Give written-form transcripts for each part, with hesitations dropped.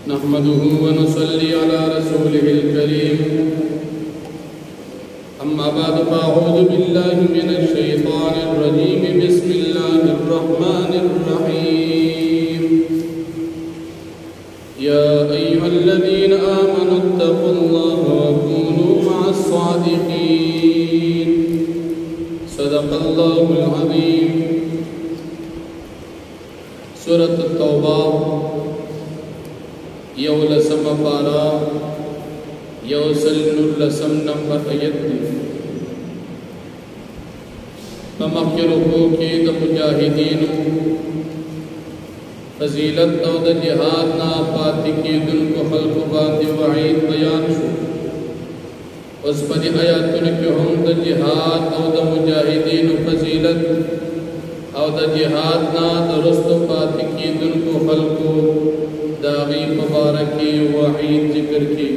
نحمده ونصلي على رسوله الكريم أما بعد فأعوذ بالله من الشيطان الرجيم بسم الله الرحمن الرحيم يا أيها الذين آمنوا اتقوا الله وكونوا مع الصادقين صدق الله العظيم سورة التوبة یولسم پارا یوسل نلسم نمبر آیت دی فمخی رکو کی دا مجاہدین فضیلت او دا جہاد نا پاتی کی دن کو خلق باندی وعید بیان شو اس پدی آیاتن کی ہم دا جہاد او دا مجاہدین فضیلت او دا جہاد نا درست پاتی کی دن کو خلقو داغی مبارکی وعید ذکر کی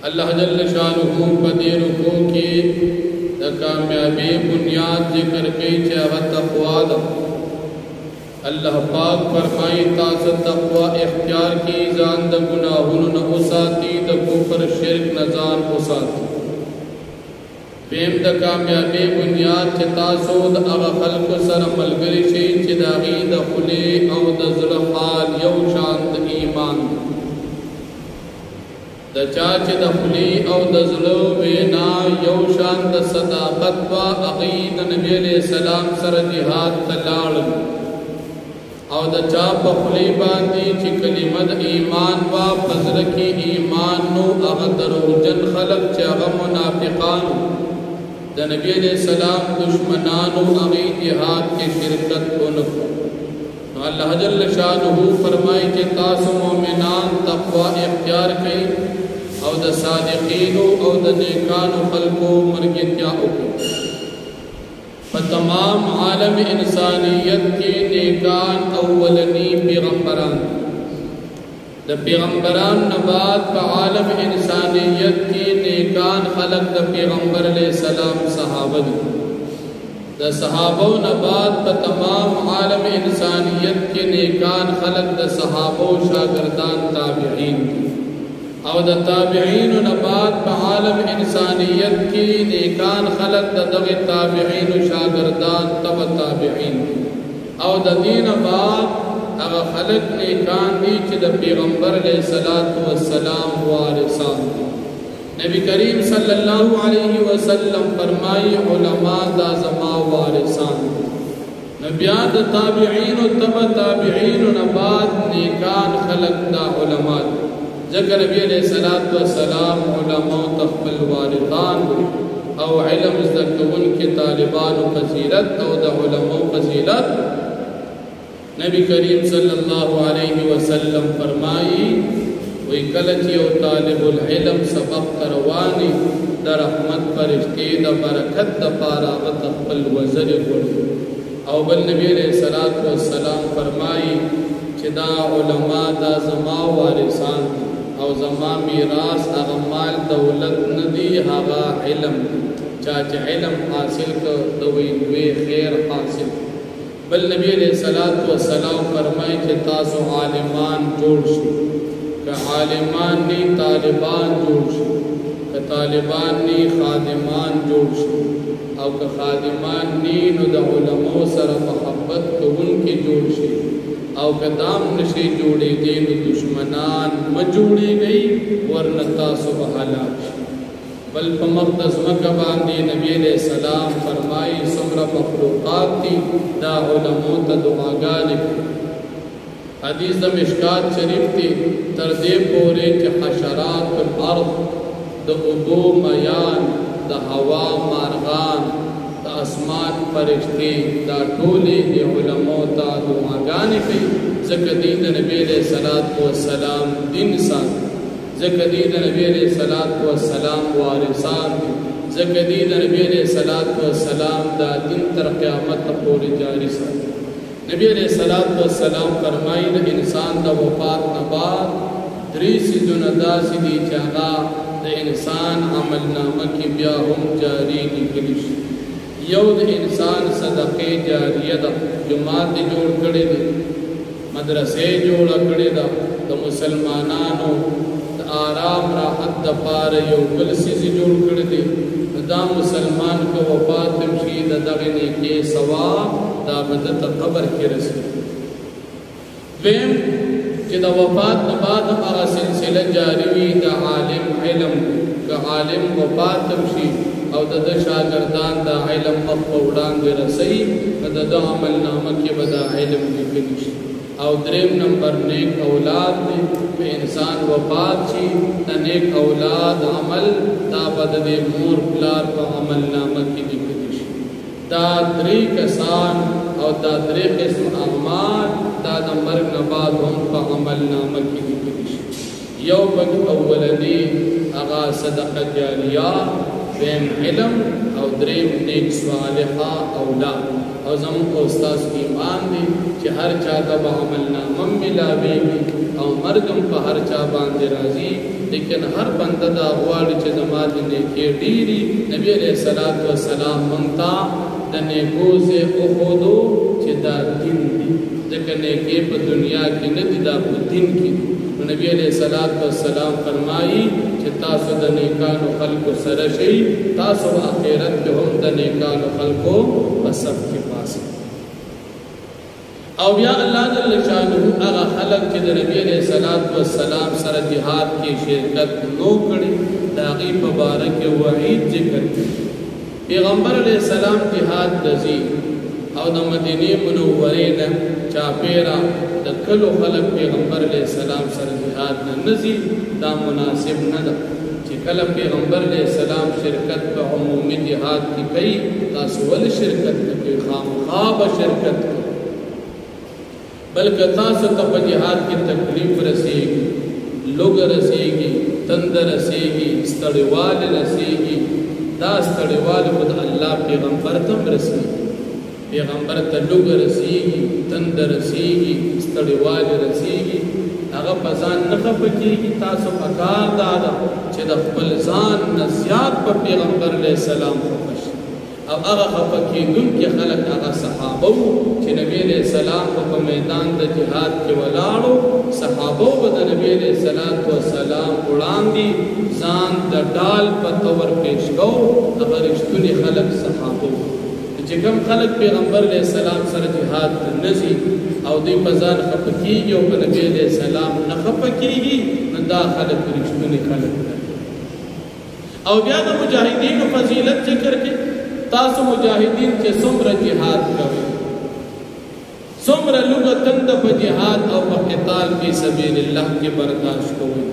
اللہ جل شانہ پدی رکو کی دا کامیابی بنیاد ذکر کی چاہا تقوی دا اللہ پاک فرمائی تاس تقوی اختیار کی زان دا گناہن نحساتی دا کفر شرک نزان حساتی فیم دا کامیابی بنیاد چه تاسو دا اغا خلق سر ملگری شئی چه داغی دا خلی او دا ظلحال یو شان دا ایمان دا چاچ دا خلی او دا ظلو وینا یو شان دا صداقت و اغید نبی علیہ السلام سر جہاد تلال او دا چاپ خلی باندی چه کلمت ایمان و پزرکی ایمان نو اغدر و جن خلق چه اغا منافقان دا نبی علیہ السلام دشمنانو اغی جہاد کے شرکت کنکو اللہ جل شانہو فرمائی کہ تاس مومنان تقوی اختیار کئی او دا صادقینو او دا نیکانو خلقو مرگتیا اکو فتمام عالم انسانیت کے نیکان اولنی پیغمبران دا پیغمبران نبات پا عالم انسانیت کی نیکان خلق دا پیغمبر علیہ السلام صحابہ دا صحابہ نبات پا تمام عالم انسانیت کی نیکان خلق دا صحابہ شاگردان تابعین او دا تابعین نبات پا عالم انسانیت کی نیکان خلق دا دغ تابعین شاگردان تب تابعین او دا دین بات اگا خلق نیکان دی چی دا پیغمبر علیہ السلام وارثان نبی کریم صلی اللہ علیہ وسلم فرمائی علماء دا زما وارثان نبیان دا تابعین و تبا تابعین و نباد نیکان خلق دا علماء ذکر نبی علیہ السلام علماء تقبل وارثان او علم ازدکتون کے طالبان و فضیلت او دا علماء فضیلت نبی کریم صلی اللہ علیہ وسلم فرمائی وی کلچی و طالب العلم سبق تروانی دا رحمت پرشتی دا برکت دا پاراغت اقبل وزر گوڑی او بل نبی علیہ السلام فرمائی چی دا علماء دا زما وارثان او زما میراث اغمال دولت ندی آغا علم چاچ علم حاصل کر دوی خیر حاصل بل نبی علیہ السلام فرمائی کہ تاسو عالمان جوڑ شو کہ عالمان نی طالبان جوڑ شو کہ طالبان نی خادمان جوڑ شو او کہ خادمان نی نو دا علماء سر محبت کو ان کی جوڑ شو او کہ دام نشی جوڑی دین دشمنان مجوڑی گئی ورنتا سبحالا بل پا مقدس مکہ باندی نبی علیہ السلام فرمائی سمر مخلوقات تی دا علماء تا دعاگانی حدیث دا مشکات شریف تی تردے پورے چی حشرات الارض دا ابو میان دا ہوا مارغان دا اسمان پرشتی دا ٹولی دی علماء تا دعاگانی پی زکدید نبی علیہ السلام دن ساتھ زکدید نبی علیہ السلام وارثان زکدید نبی علیہ السلام دا دن تر قیامت پوری جاری سا نبی علیہ السلام فرمائی دا انسان دا وفات نباد دریسی دندا سی دی چاہا دا انسان عمل نامہ کی بیا ہم جاری نکلش یو دا انسان صدقے جاریہ دا جو مات جوڑ کڑے دے مدرسې جوړه کړې ده د مسلمانانو د آرام راحت دپاره یو بل څیز جوړ کړی دی دا مسلمان که وفات هم شي د دغې نیکۍ ثواب دا به ده ته قبر کې رسي دویم چې د وفات نه بعد هغه سلسله جاري وي د عالم علم که عالم وفات هم شي او د ده شاګردان د علم مخ په وړاندې رسوي که د ده عملنامه کې به دا علم لیکلی شي او دریم نمبر نیک اولاد دی په انسان وفات شي د نیک اولاد عمل دا به د دې مور پلار په عملنامه کې لیکلی شي دا درې کسان او دا درې قسم اعمال دا د مرګ نه بعد هم په عملنامه کې لیکلی شي یو پکې اولني هغه صدقه جاریه دویم علم او دریم نیک صالحه اولاد او زموږ په استاد ایمان دی چې هر چا ته به عملنامه ملاویږي او مرګ هم په هر چا باندې راځي لیکن هر بنده دا غواړي چې زما د نیکۍ ډېري نبي علیه الصلاة والسلام موږ ته د نیکو ځای وښودو چې دا دین دی ځکه نیکۍ په دنیا کې نه دي دا په دین کې دي نو نبی علیہ الصلوۃ والسلام فرمایي چې تاسو د نیکانو خلقو سره شئ تاسو آخرت کې هم د نیکانو خلقو په صف کې پاسئ او بیا الله جل شانه هغه خلق چې د نبی علیہ الصلوۃ والسلام سره جهاد کې شرکت نو کړي د هغې په باره کې وعید ذکر کړي پیغمبر علیہ السلام جهاد دزي او د مدینې منورې نه چاپیرا د کلو خلق پیغمبر علیہ السلام سره جهاد نه نزي دا مناسب نه ده چې کله پیغمبر علیہ السلام شرکت په عمومي جهاد کې کوي تاسو ولې شرکت نه کوئ خامخا به شرکت کوئ بلکې تاسو ته په جهاد کې تکلیف رسېږي لوږ رسېږي تند رسېږي ستړیوالی رسېږي دا ستړیوالی خو د الله پیغمبر ته هم رسېږي پیغمبر ته لوږ رسېږي تند رسېږي ستړیوالی رسېږي هغه په ځان نه خفه کېږي تاسو په کار دا ده چې د خپل ځان نه زیات په پیغمبر علیه السلام خفه شي او هغه خفه کېدونکي خلک هغه صحابه وو چې نبي علیه السلام په میدان د جهاد کې ولاړو صحابه به د نبي علیه السلام وړاندې ځان د ډال په طور پیش کو هغه رښتوني خلک صحابه وو چې کوم خلک پیغمبر علیه السلام سره جهاد نه ځي او دوی په ځان خفه کېږي او په نبي علیه السلام نه خفه کېږي نو دا خلک رښتوني خلک او بیا د مجاهدینو فضیلت ذکر کې تاسو مجاهدین چې څومره جهاد کوئ څومره لوږه تنده په جهاد او په قتال فی سبیل الله کې برداشت کوئ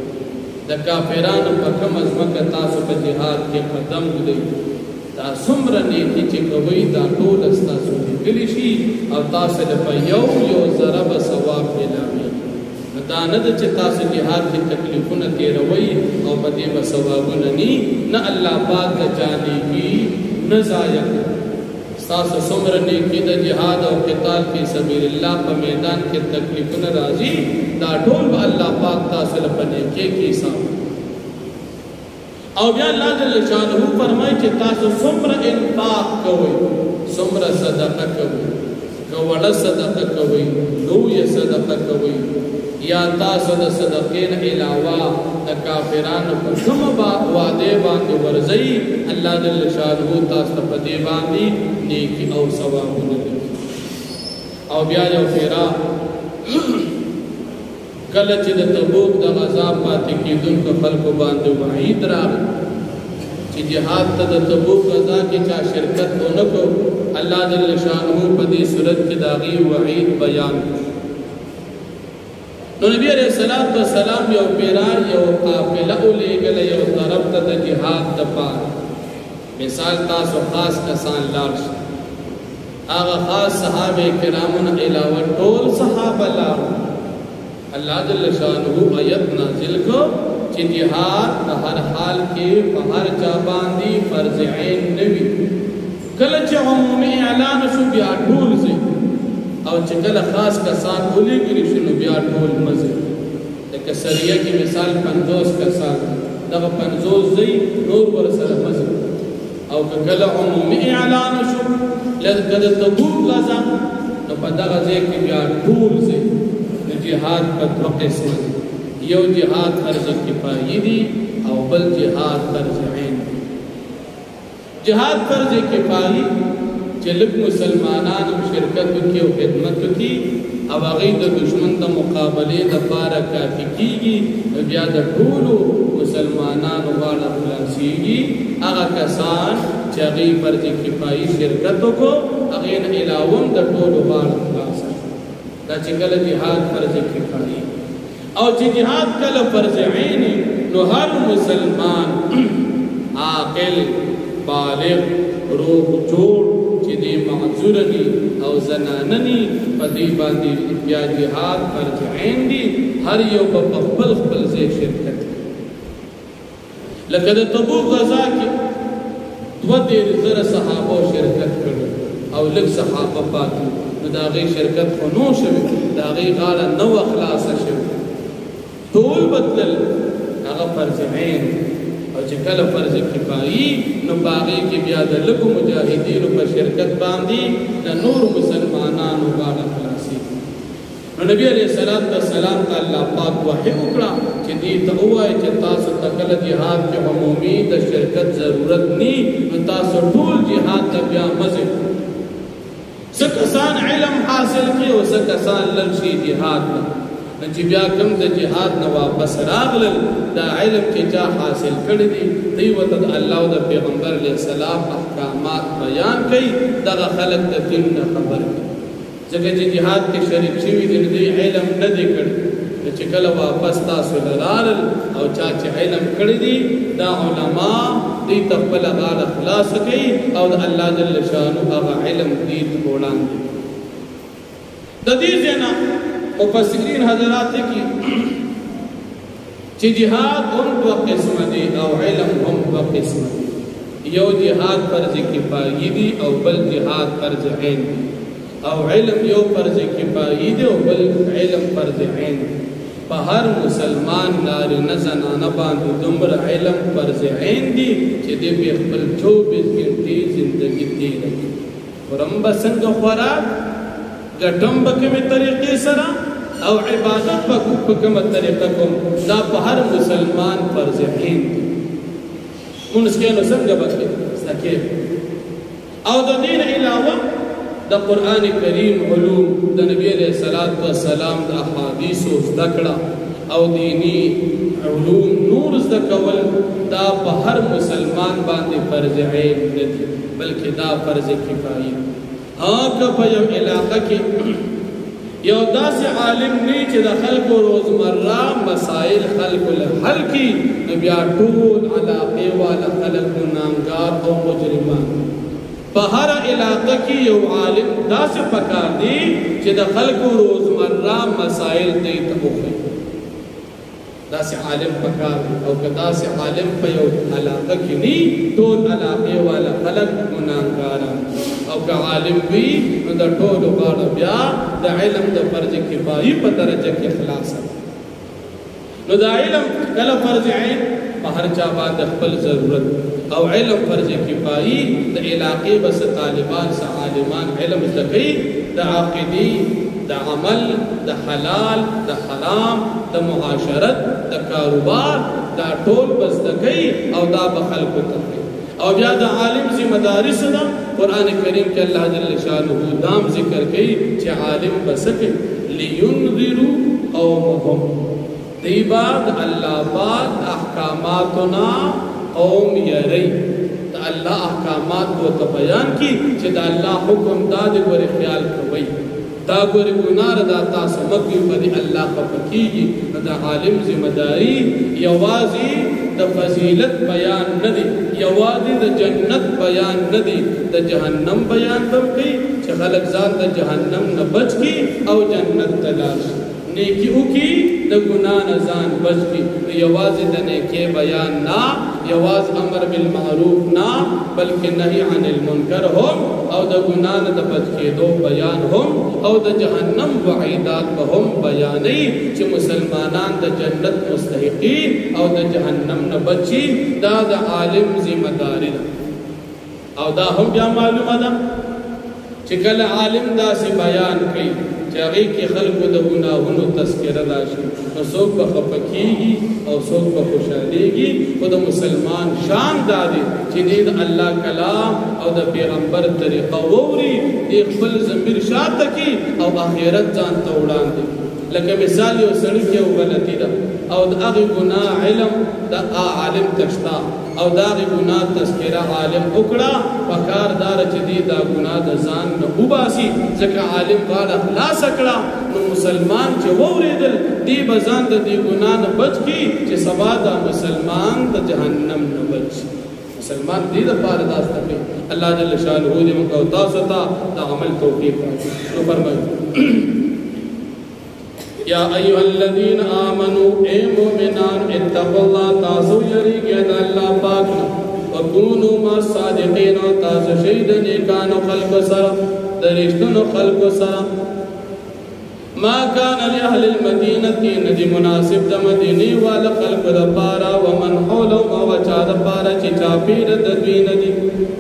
د کافرانو په کومه ځمکه تاسو په جهاد کې قدم ږدئ دا څومره نیکي چې کوئ دا ټوله ستاسو لیکلی شي او تاسو له په یو ذره به ثواب میلاوي دا نه ده چې تاسو جهاد کې تکلیفونه تېروئ او په دې به ثوابونه نه الله پاک د چا نیکي نه ضایع ستاسو څومره نیکي د جهاد او قتال فی سبیل الله په میدان کې تکلیفونه راځي دا ټول به الله پاک تاسو له په نیکۍ کې حساب او بیا الله جل شانه فرمایي چې تاسو څومره انفاق کوئ څومره صدقه کوئ که وړه صدقه کوئ لویه صدقه کوئ یا تاسو د صدقې نه علاوه د کافرانو په کومه وعدې باندې ورځئ الله جل شانه تاسو ته په دې باندې نیکي او ثوابونه لیکي او بیا یو فیرا کله چې د تبوک د غزا پاتې کېدونکو خلکو باندې وعید راغی چې جهاد ته د تبوک غزا کې چا شرکت ونه کو الله جل شانه په دې صورت کې د هغې وعید بیان نو نبی علیہ السلام یو پیرار یو قافله ولېږله یو طرف ته د جهاد دپاره مثال تاسو خاص کسان لاړ شئ هغه خاص صحابه کرامو نه علاوه ټول صحابه لاړل الله جل شانه آیت نازل کو چې جهاد په هر حال کې په هر چا باندې فرض عین نه وي کله چې عمومي اعلان شو بیا ټول ځي او چې کله خاص کسان ولېږلي شي نو بیا ټول مه ځي لکه سریه کې مثال 50 کسان دغه 50 ځي نور ورسره مه ځي او که کله عمومي اعلان شو لکه د تبوک غزا نو په دغه ځای کې بیا ټول ځي جهاد په دوه قسمه دي. یو جهاد فرض کفایي دي او بل جهاد فرض عین دي. جهاد فرض کفایي چې لږ مسلمانان شرکت وکړي او خدمت وکړي او هغه د دشمن د مقابلې لپاره کافي کیږي، نو بیا د ټولو مسلمانانو غاړه خلاصېږي. هغه کسان چې هغې فرض کفایي شرکت وکړو هغې نه علاوه هم د ټولو غاړه خلاصه دا چې کله جهاد فرض کفایي. او چې جهاد کله فرض عین نو هر مسلمان عاقل بالغ روغ جوړ چې دې معذور دي او زنانه دي په دې باندې بیا جهاد فرض عین دي. هر یو په خپل خپل ځای شرکت کوي. لکه د تبوک غزا کې 2,000 صحابه شرکت کړي او لږ صحابه پاتې، نو د هغې شرکت خو نو شوي، د هغې غاړه نه وه خلاصه شوې، ټول بدلل. هغه فرض عین او چې کله فرض کفایي نو په هغې کې بیا د لږو مجاهدینو په شرکت باندې د نورو مسلمانانو غاړه خلاصېږي. نو نبي علیه السلام ته الله پاک وحی وکړه چې دې ته ووایه چې تاسو ته کله جهاد کې عمومي د شرکت ضرورت نی، نو تاسو ټول جهاد ته بیا مزه څه کسان علم حاصل کړي او څه کسان لږ شي جهاد ته، چې بیا کوم د جهاد نه واپس راغلل دا علم چې چا حاصل کړی دی دوی ورته د الله او د پیغمبر علیه السلام احکامات بیان کوي، دغه خلک د دین نه خبر دي. ځکه چې جهاد کې شریک شوي دي دوی علم نه دی کړی، چې کله واپس تاسو لرالل او چا چې علم کړی دي دا علما دوی ته خپله غاړه خلاصه کوي او د الله جل شانو هغه علم دوی ته وړاندې. د دې ځای نه مفسرین حضرات کی چې جهاد هم دو قسمه دي او علم هم دو قسمه دي. یو جهاد فرض کفایي دي او بل جهاد فرض عین دي، او علم یو فرض کفایي دي او بل علم فرض عین دي. په هر مسلمان نارینه زنانه باندې دومره علم فرض عین دي چې دوی په خپل 24 غنټې زندګي تېروي. خورم به څنګه خوراک، ګټم به کومې طریقې سره او عبادت به په کومه طریقه کوم، دا په هر مسلمان فرض عین دي. مونږ کې نو څنګه به کوي او د دین علاوه د قرآن کریم علوم د نبی علیہ السلام د احادیثو زده کړه او دینی علوم نور زده کول دا په هر مسلمان باندې فرض عین نه دي بلکې دا فرض کفایي. که په یو علاقه کې یو داسې عالم نه چې د خلکو روزمره مسائل خلکو له حل کړي، نو بیا ټول علاقې والا خلک ګناهګار او مجرمان. په هر علاقه کې یو عالم داسې پکار دی چې د خلکو روزمره مسائل دی ته وښیي. داسې عالم پکار دی او که داسې عالم په یو علاقه کې نه ټول علاقې والا خلک ګناهګاران، او که عالم وي نو د ټولو غاړه بیا د علم د فرض کفایي په درجه کې خلاصه. نو د علم کله فرض عین په هر چا باندې خپل ضرورت او علم فرض کفایي د علاقې بس طالبان څه عالمان علم زده کوي، د عقیدې، د عمل، د حلال، د حرام، د معاشرت، د کاروبار، دا ټول بس زده کوي او دا به خلکو ته کوي. او بیا د عالم ذمہ داری څه ده؟ قرآن کریم کې الله جل شانه دام ذکر کوي چې عالم بس کوي لینذروا قومهم، دی بعد الله پاک احکاماتنا قوم یری، د الله احکامات ورته بیان کی چې د الله حکم دا د ګورې خیال کوئ، دا ګورې ګناه دا تاسو مه کوئ، په دې الله خفه کېږي. نو د عالم ذمہ داري یوازې د فضیلت بیان نه دی، یوازې د جنت بیان نه دی، د جهنم بیان به کوي چې خلک ځان د جهنم نه بچ کړي او جنت ته لاړ شي. نیکی وکړي د ګناه نه ځان بچ کړي. یوازې د نیکۍ بیان نه، یواز امر بالمعروف نه، بلکې نهی عن المنکر هم، او د ګناه نه د بچ کېدو بیان هم، او د جهنم وعیدات به هم بیانوي چې مسلمانان د جنت مستحقي او د جهنم نه بچي. دا د عالم ذمہ داري ده. او دا هم بیا معلومه ده چې کله عالم داسې بیان کوي چې هغې کې خلکو د ګناهونو تذکره راشي نو څوک به خفه کېږي او څوک به خوشحالېږي خو د مسلمان شان دا دی چې دی د الله کلام او د پیغمبر طریقه واوري دی خپل ضمیر شاته کړي او آخرت ځان ته وړاندې لکه مثال یو سړي کې یو غلطي ده او د هغې ګناه علم د عالم ته شته او د هغې ګناه تذکره عالم وکړه پکار دا ده چې دی دا ګناه د ځان نه وباسي ځکه عالم غاړه خلاصه کړه نو مسلمان چې واورېدل دی به ځان د دې ګناه نه بچ کړي چې سبا دا مسلمان د جهنم نه بچ شي مسلمان دې دپاره دا زده کوي الله جل شانه دې موږ او تاسو ته د عمل توفیق راکړي نو فرمایي یا ایها الذین آمنوا اے مومنان اتقوا الله تاسو یریږئ د الله پاک نه وکونوا مع الصادقین او تاسو شئ د نیکانو خلکو سره د رښتینو خلکو سره ما كان لأهل المدينة ندي مناسب د مدینه والا خلق د پارا ومن حولهم او چا د پارا چې چاپیر د دوی ندي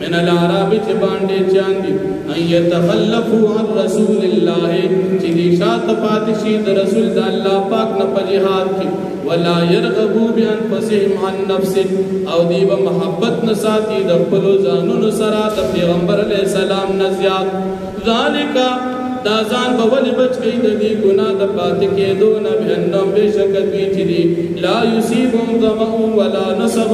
من العرب چې باندې چاندي ان يتخلفوا عن رسول الله چې دي شات پاتشي د رسول د الله پاک نه په جهاد کې ولا يرغبوا بانفسهم عن نفس او دی به محبت نساتی د خپل ځانونو سره د پیغمبر علیه السلام نه زیات ذالک دا ځان به ولې بچ کړي د دې ګناه د پاتې کېدو نه بأنهم بېشکه دوی چې دي لا یصیبهم ظمأ ولا نصب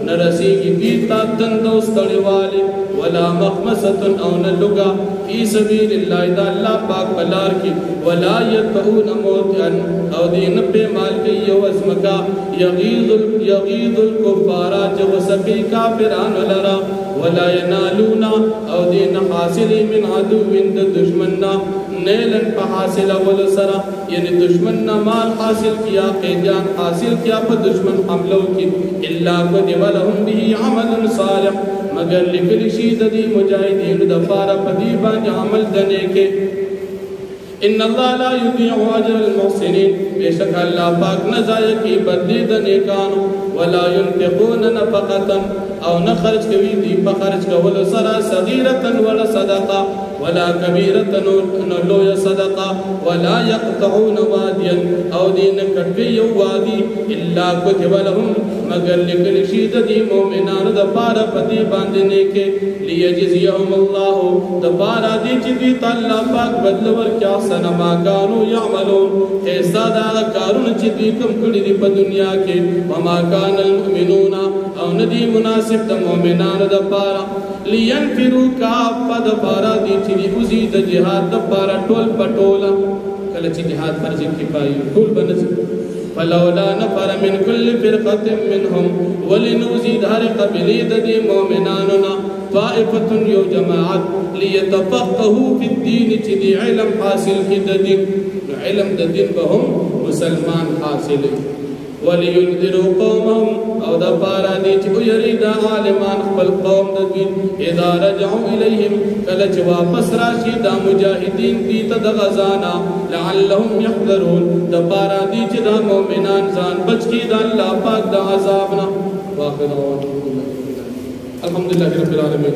نه رسېږي دوی ته تند او ستړیوالی ولا مخمصة او نه لوږه فی سبیل الله د الله پاک په لار کې ولا یطعون موطئا او دې نه پېمال کوي یو ځمکه یغیظ الکفار چې وسپي کافرانو لره ولا ينالون او دین حاصل من عدو د دشمن نیلن په حاصل ول سره یعنی دشمن نه مال حاصل کیا قیدیان حاصل کیا په دشمن حملو کی الا كتب لهم به عمل صالح مگر لیکل شي د دې مجاهدین د فار په دې باندې عمل دنه کې ان الله لا يضيع اجر المحسنين بشك الله پاک نه ضایع کی بدلی د نیکانو ولا ينفقون نفقه او نه خرج کوي دی په خرج کول سره صغیرة ولا صدقه ولا كبيرة لوی صدقه ولا يقطعون واديا او دین کټوي یو وادي الا كتب لهم مگر لیکل شي د دې مؤمنانو د پاره پدی باندې نه کې ليجزيهم الله د پاره دې چې دې تعالی پاک بدل ورکیا سنما كانوا يعملون ایسا دا کارونه چې دې کوم کړی دی په دنیا کې وما كان المؤمنون او ندی مناسب د مؤمنانو د پاره لينفروا كافة د پاره دې چې دې وزي د جهاد د پاره ټول پټولا کله چې جهاد فرض کفایي ټول بنځي فلولا نفر من كل فرقة منهم ولنزيد هر قبيله د مؤمناننا طائفة يو جماعت ليتفقهوا في الدين چې دې علم حاصل کی د دین علم د دین به هم مسلمان حاصل ولينذروا قومهم او دا پارا دي چې يريد عالمان خپل قوم د دین اذا رجعوا اليهم کله چې واپس راشي دا مجاهدین دي ته د غزانا لعلهم يحذرون دا پارا دي چې دا مؤمنان ځان بچ کی دا الله پاک د عذاب نه واخر الحمدلله رب العالمین.